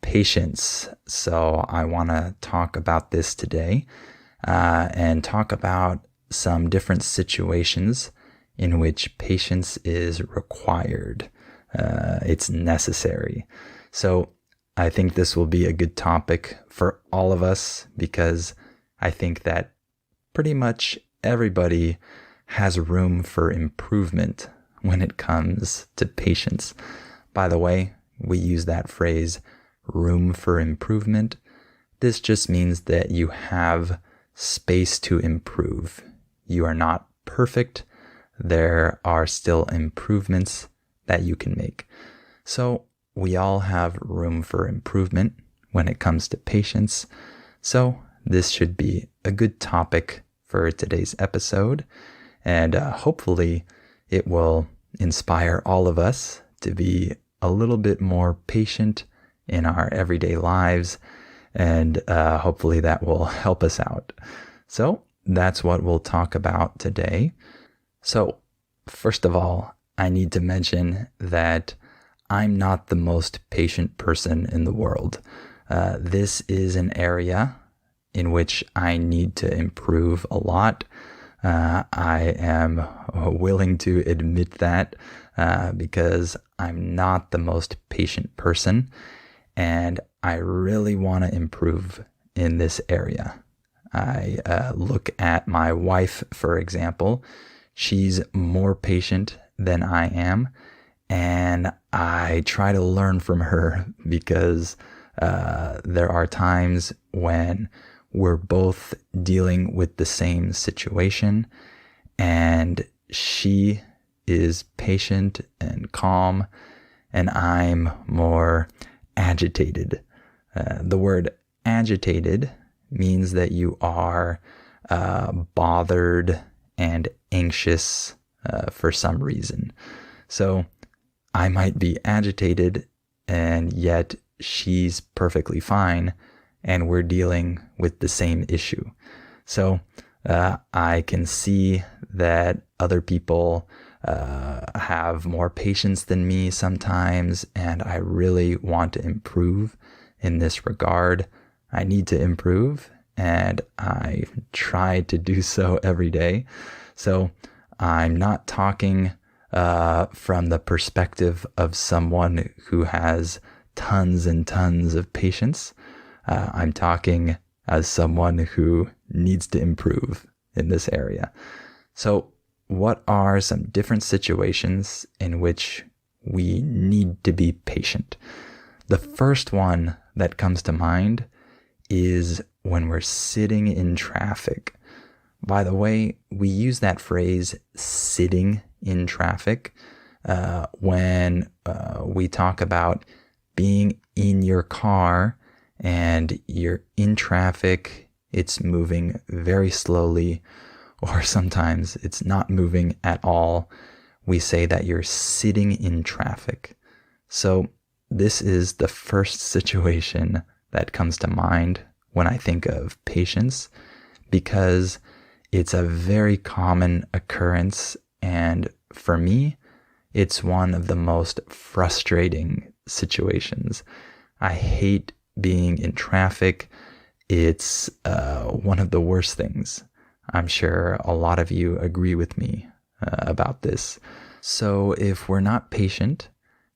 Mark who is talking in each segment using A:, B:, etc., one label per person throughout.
A: patience. So I want to talk about this today and talk about some different situations in which patience is required. It's necessary. So I think this will be a good topic for all of us because I think that pretty much everybody has room for improvement when it comes to patience. By the way, we use that phrase, room for improvement. This just means that you have space to improve. You are not perfect. There are still improvements that you can make. So we all have room for improvement when it comes to patience. So this should be a good topic for today's episode. And hopefully it will inspire all of us to be a little bit more patient in our everyday lives. And hopefully that will help us out. So that's what we'll talk about today. So first of all, I need to mention that I'm not the most patient person in the world. This is an area in which I need to improve a lot. I am willing to admit that because I'm not the most patient person, and I really want to improve in this area. I look at my wife, for example. She's more patient than I am, and I try to learn from her because there are times when we're both dealing with the same situation, and she is patient and calm, and I'm more agitated. The word agitated means that you are bothered and anxious for some reason. So I might be agitated, and yet she's perfectly fine, and we're dealing with the same issue. So I can see that other people have more patience than me sometimes, and I really want to improve in this regard. I need to improve, and I try to do so every day. So I'm not talking from the perspective of someone who has tons and tons of patience. I'm talking as someone who needs to improve in this area. So what are some different situations in which we need to be patient? The first one that comes to mind is when we're sitting in traffic. By the way, we use that phrase, sitting in traffic, when we talk about being in your car and you're in traffic, it's moving very slowly, or sometimes it's not moving at all. We say that you're sitting in traffic. So this is the first situation that comes to mind when I think of patience, because it's a very common occurrence, and for me, it's one of the most frustrating situations. I hate being in traffic. It's one of the worst things. I'm sure a lot of you agree with me about this. So if we're not patient,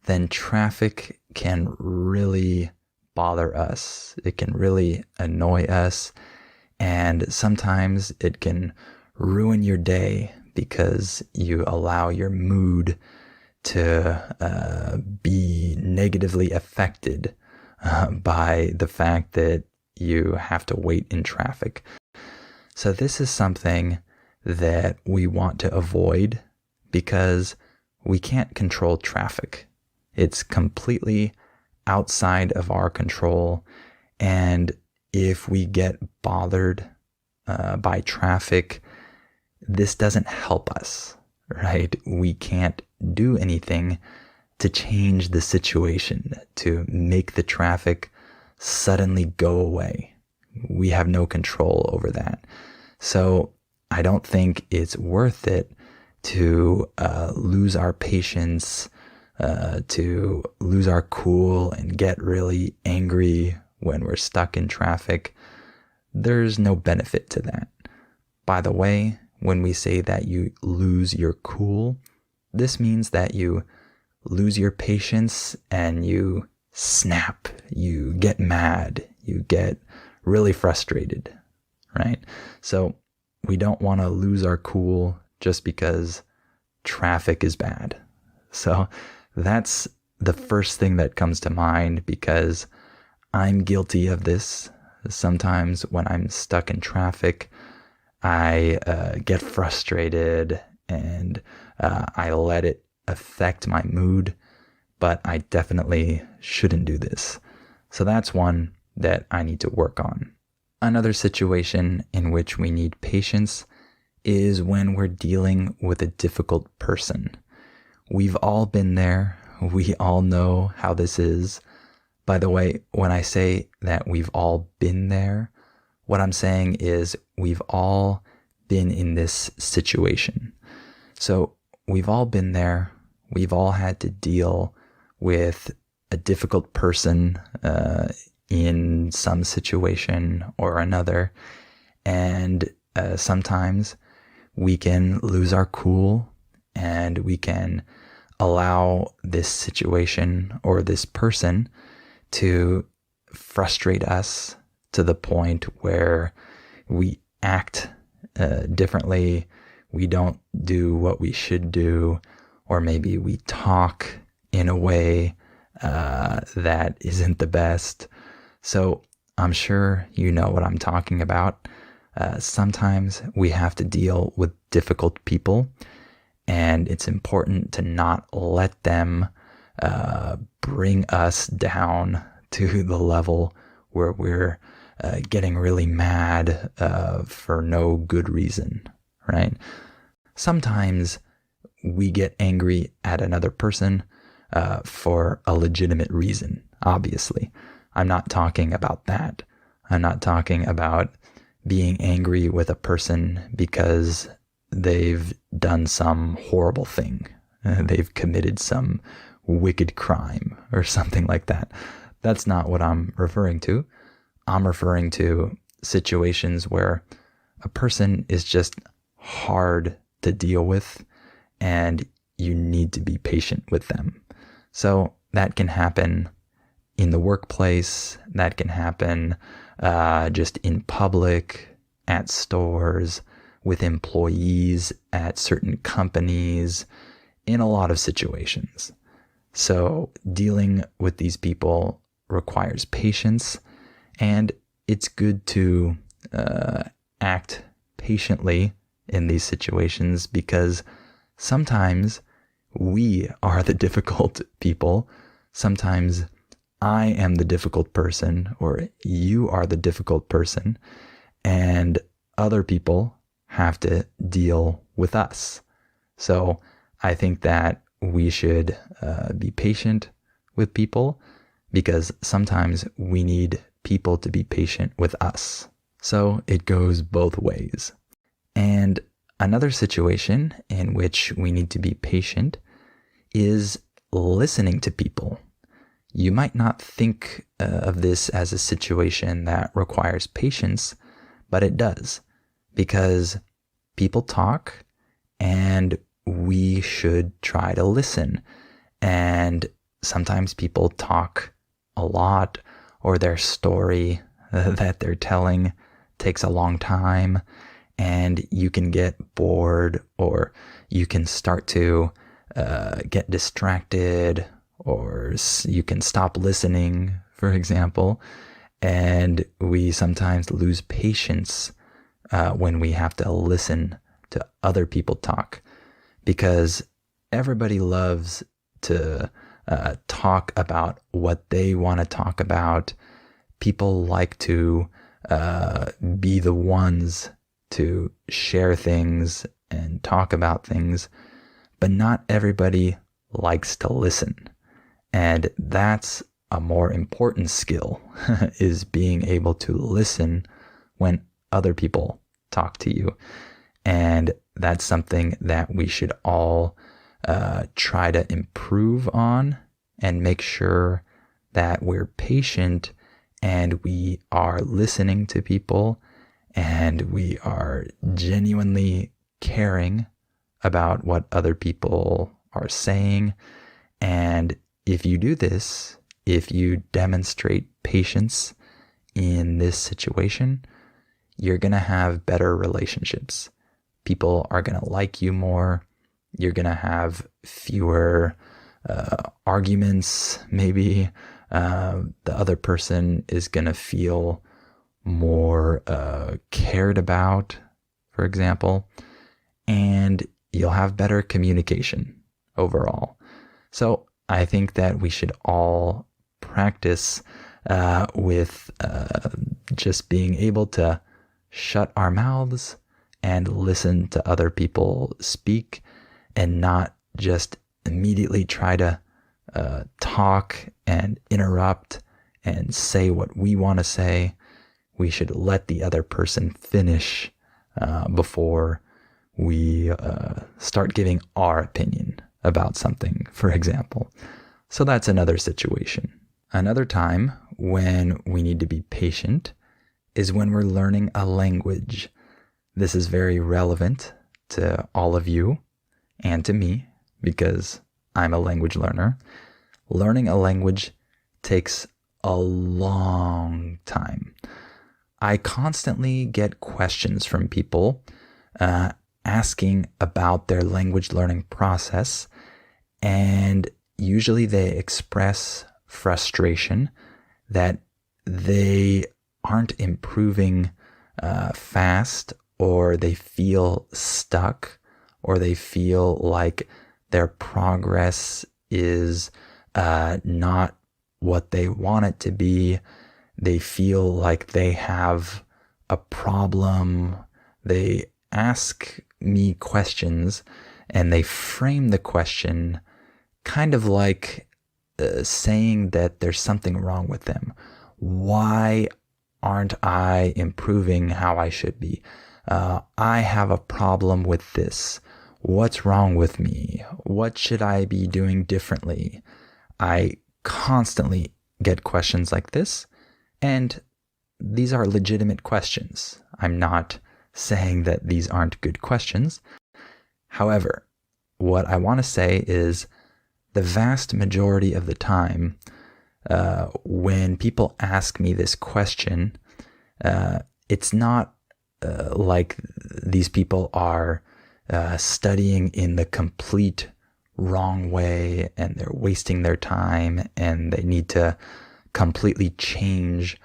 A: then traffic can really bother us. It can really annoy us. And sometimes it can ruin your day because you allow your mood to be negatively affected by the fact that you have to wait in traffic. So this is something that we want to avoid because we can't control traffic. It's completely outside of our control. And if we get bothered by traffic, this doesn't help us, right? We can't do anything to change the situation, to make the traffic suddenly go away. We have no control over that. So I don't think it's worth it to lose our patience to lose our cool and get really angry when we're stuck in traffic. There's no benefit to that. By the way, when we say that you lose your cool, this means that you lose your patience and you snap, you get mad, you get really frustrated, right? So we don't want to lose our cool just because traffic is bad. So that's the first thing that comes to mind, because I'm guilty of this. Sometimes when I'm stuck in traffic, I get frustrated and I let it affect my mood, but I definitely shouldn't do this. So that's one that I need to work on. Another situation in which we need patience is when we're dealing with a difficult person. We've all been there. We all know how this is. By the way, when I say that we've all been there, what I'm saying is we've all been in this situation. So we've all been there. We've all had to deal with a difficult person in some situation or another. And sometimes we can lose our cool and we can allow this situation or this person to frustrate us to the point where we act differently. We don't do what we should do, or maybe we talk in a way that isn't the best. So I'm sure you know what I'm talking about. Sometimes we have to deal with difficult people, and it's important to not let them bring us down to the level where we're getting really mad for no good reason, right? Sometimes we get angry at another person for a legitimate reason, obviously. I'm not talking about that. I'm not talking about being angry with a person because they've done some horrible thing. They've committed some wicked crime or something like that. That's not what I'm referring to. I'm referring to situations where a person is just hard to deal with and you need to be patient with them. So that can happen in the workplace, that can happen just in public, at stores, with employees at certain companies, in a lot of situations. So dealing with these people requires patience, and it's good to act patiently in these situations, because sometimes we are the difficult people. Sometimes I am the difficult person, or you are the difficult person, and other people have to deal with us. So I think that we should be patient with people, because sometimes we need people to be patient with us. So it goes both ways. And another situation in which we need to be patient is listening to people. You might not think of this as a situation that requires patience, but it does, because people talk and we should try to listen. And sometimes people talk a lot, or their story that they're telling takes a long time, and you can get bored, or you can start to get distracted, or you can stop listening, for example. And we sometimes lose patience when we have to listen to other people talk, because everybody loves to talk about what they want to talk about. People like to be the ones to share things and talk about things, but not everybody likes to listen. And that's a more important skill, is being able to listen when other people talk to you. And that's something that we should all try to improve on and make sure that we're patient and we are listening to people and we are genuinely caring about what other people are saying. And if you do this, if you demonstrate patience in this situation, you're going to have better relationships. People are going to like you more. You're going to have fewer arguments, maybe. The other person is going to feel more cared about, for example. And you'll have better communication overall. So I think that we should all practice with just being able to shut our mouths and listen to other people speak and not just immediately try to talk and interrupt and say what we want to say. We should let the other person finish before we start giving our opinion about something, for example. So that's another situation. Another time when we need to be patient is when we're learning a language. This is very relevant to all of you and to me because I'm a language learner. Learning a language takes a long time. I constantly get questions from people asking about their language learning process, and usually they express frustration that they aren't improving fast, or they feel stuck, or they feel like their progress is not what they want it to be. They feel like they have a problem. They ask me questions and they frame the question kind of like saying that there's something wrong with them. Why aren't I improving how I should be? I have a problem with this. What's wrong with me? What should I be doing differently? I constantly get questions like this, and these are legitimate questions. I'm not saying that these aren't good questions. However, what I want to say is the vast majority of the time, when people ask me this question, it's not like these people are studying in the complete wrong way and they're wasting their time and they need to completely change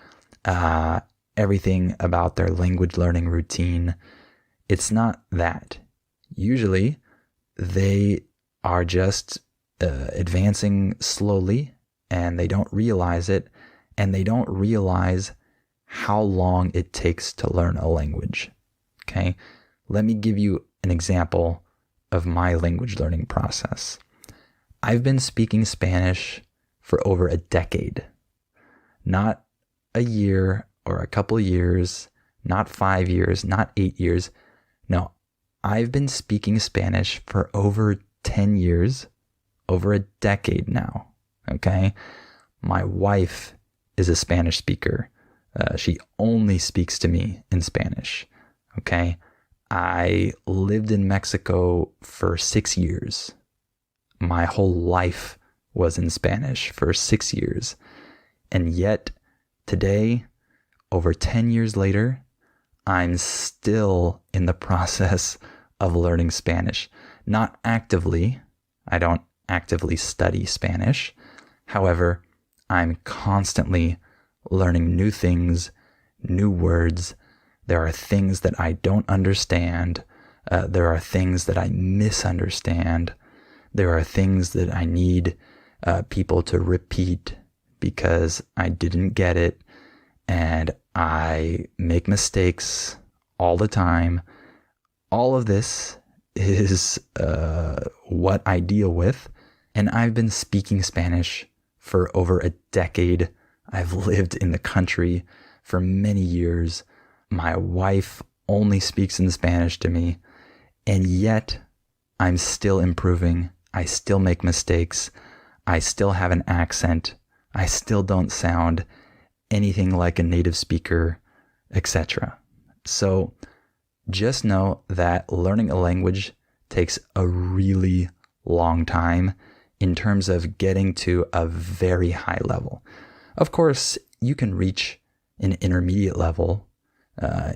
A: everything about their language learning routine. It's not that. Usually they are just advancing slowly and they don't realize it, and they don't realize how long it takes to learn a language. Okay? Let me give you an example of my language learning process. I've been speaking Spanish for over a decade. Not a year or a couple years, not 5 years, not 8 years. No, I've been speaking Spanish for over 10 years, over a decade now. Okay? My wife is a Spanish speaker. She only speaks to me in Spanish. Okay? I lived in Mexico for 6 years. My whole life was in Spanish for 6 years. And yet, today, over 10 years later, I'm still in the process of learning Spanish. Not actively. I don't actively study Spanish. However, I'm constantly learning new things, new words. There are things that I don't understand. There are things that I misunderstand. There are things that I need people to repeat because I didn't get it. And I make mistakes all the time. All of this is what I deal with. And I've been speaking Spanish for over a decade. I've lived in the country for many years. My wife only speaks in Spanish to me. And yet I'm still improving. I still make mistakes. I still have an accent. I still don't sound anything like a native speaker, etc. So just know that learning a language takes a really long time in terms of getting to a very high level. Of course, you can reach an intermediate level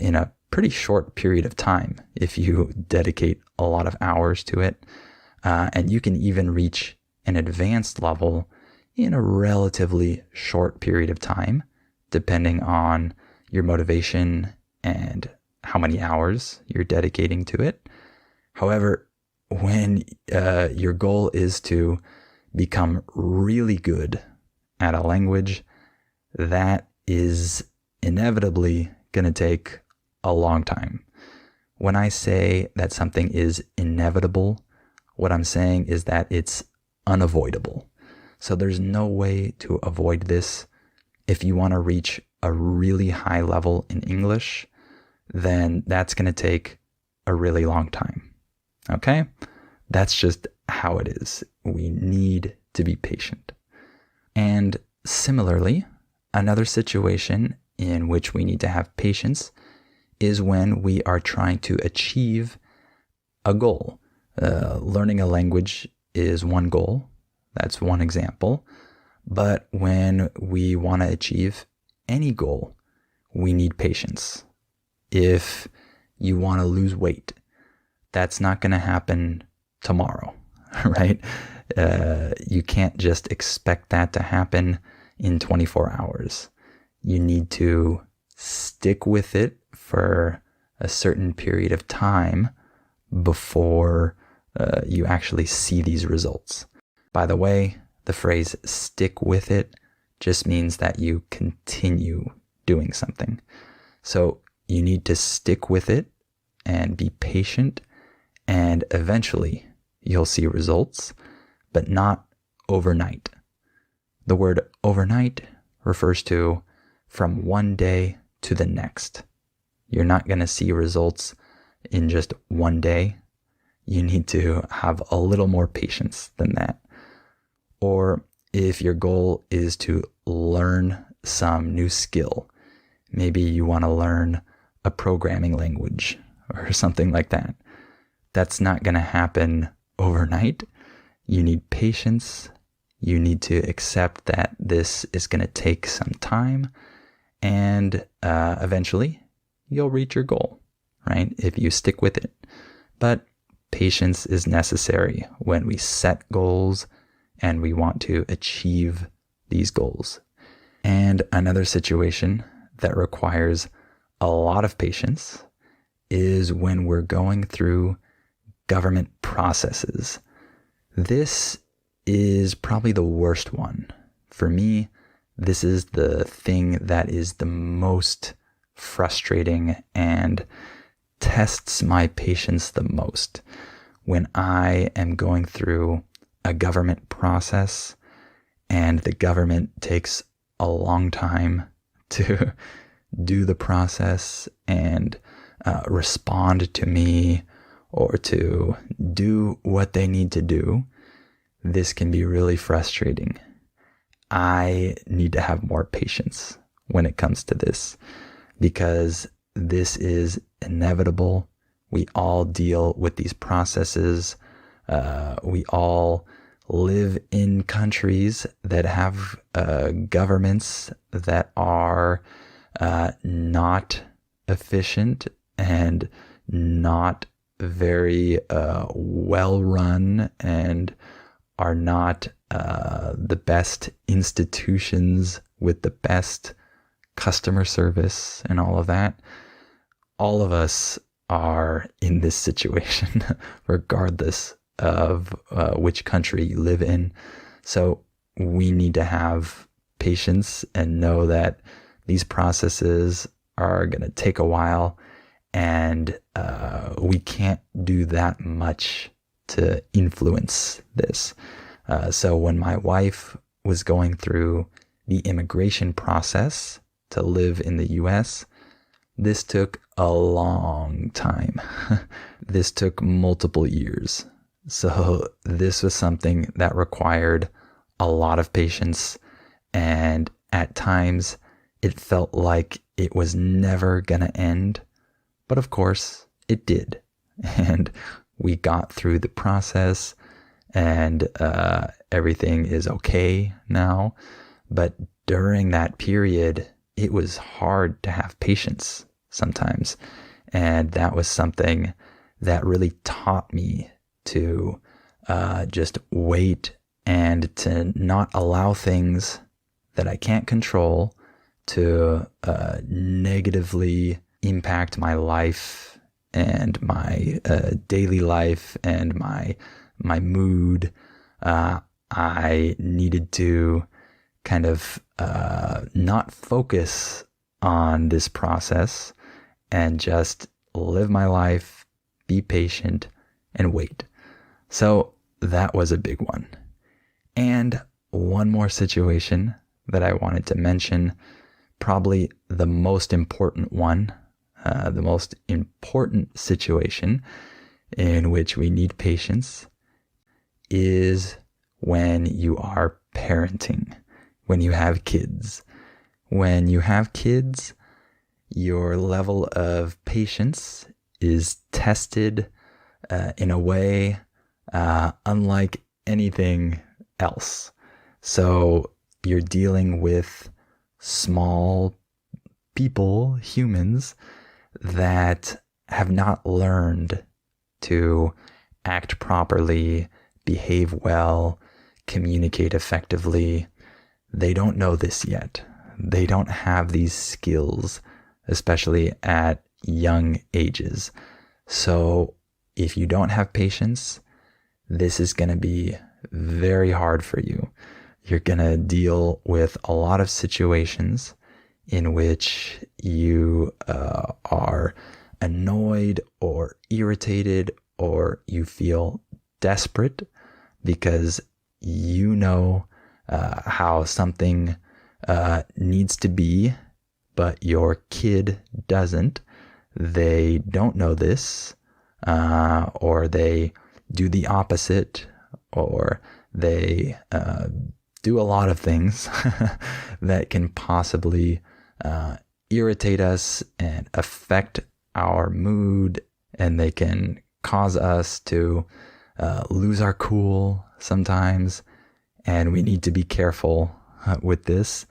A: in a pretty short period of time if you dedicate a lot of hours to it. And you can even reach an advanced level in a relatively short period of time, depending on your motivation and how many hours you're dedicating to it. However, when your goal is to become really good at a language, that is inevitably going to take a long time. When I say that something is inevitable, what I'm saying is that it's unavoidable. So there's no way to avoid this. If you want to reach a really high level in English, then that's going to take a really long time. Okay? That's just how it is. We need to be patient. And similarly, another situation in which we need to have patience is when we are trying to achieve a goal. Learning a language is one goal. That's one example. But when we want to achieve any goal, we need patience. If you want to lose weight, that's not going to happen tomorrow, right? You can't just expect that to happen in 24 hours. You need to stick with it for a certain period of time before you actually see these results. By the way, the phrase stick with it just means that you continue doing something. So you need to stick with it and be patient, and eventually you'll see results, but not overnight. The word overnight refers to from one day to the next. You're not going to see results in just one day. You need to have a little more patience than that. Or if your goal is to learn some new skill, maybe you want to learn a programming language or something like that. That's not going to happen overnight. You need patience. You need to accept that this is going to take some time, and eventually you'll reach your goal, right? If you stick with it. But patience is necessary when we set goals and we want to achieve these goals. And another situation that requires a lot of patience is when we're going through government processes. This is probably the worst one. For me, this is the thing that is the most frustrating and tests my patience the most. When I am going through a government process and the government takes a long time to do the process and respond to me or to do what they need to do, this can be really frustrating. I need to have more patience when it comes to this, because this is inevitable. We all deal with these processes. We all live in countries that have governments that are not efficient and not very well run, and are not the best institutions with the best customer service and all of that. All of us are in this situation, regardless of which country you live in. So we need to have patience and know that these processes are going to take a while, and we can't do that much to influence this. So when my wife was going through the immigration process to live in the US, this took a long time. This took multiple years. So this was something that required a lot of patience, and at times it felt like it was never going to end. But of course, it did. And we got through the process, and everything is okay now. But during that period, it was hard to have patience sometimes. And that was something that really taught me to just wait and to not allow things that I can't control to negatively impact my life and my daily life and my mood. I needed to kind of not focus on this process and just live my life, be patient, and wait. So that was a big one. And one more situation that I wanted to mention, probably the most important one, the most important situation in which we need patience is when you are parenting, when you have kids. When you have kids, your level of patience is tested in a way unlike anything else. So you're dealing with small people, humans, that have not learned to act properly, behave well, communicate effectively. They don't know this yet. They don't have these skills, especially at young ages. So if you don't have patience, this is going to be very hard for you. You're going to deal with a lot of situations in which you are annoyed or irritated, or you feel desperate because you know how something needs to be, but your kid doesn't. They don't know this, or they do the opposite, or they do a lot of things that can possibly irritate us and affect our mood, and they can cause us to lose our cool sometimes. And we need to be careful with this,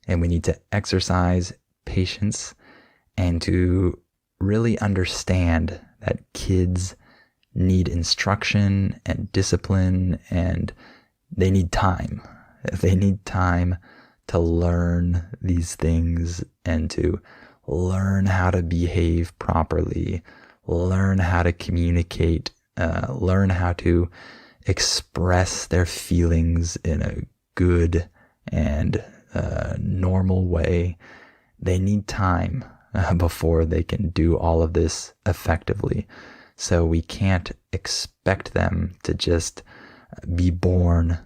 A: and we need to exercise patience and to really understand that kids need instruction and discipline, and they need time. They need time to learn these things and to learn how to behave properly, learn how to communicate, learn how to express their feelings in a good and normal way. They need time before they can do all of this effectively. So we can't expect them to just be born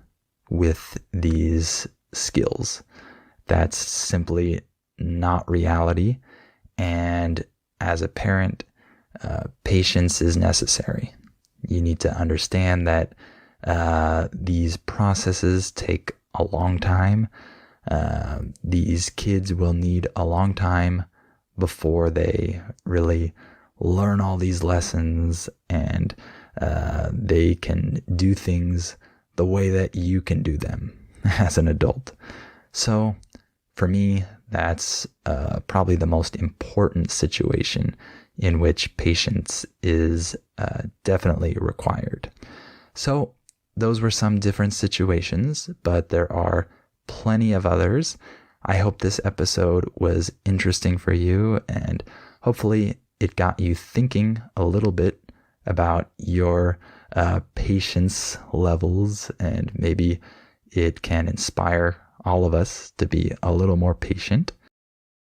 A: with these skills. That's simply not reality. And as a parent, patience is necessary. You need to understand that these processes take a long time. These kids will need a long time before they really learn all these lessons, and they can do things the way that you can do them as an adult. So for me, that's probably the most important situation in which patience is definitely required. So those were some different situations, but there are plenty of others. I hope this episode was interesting for you, and hopefully it got you thinking a little bit about your patience levels, and maybe it can inspire all of us to be a little more patient.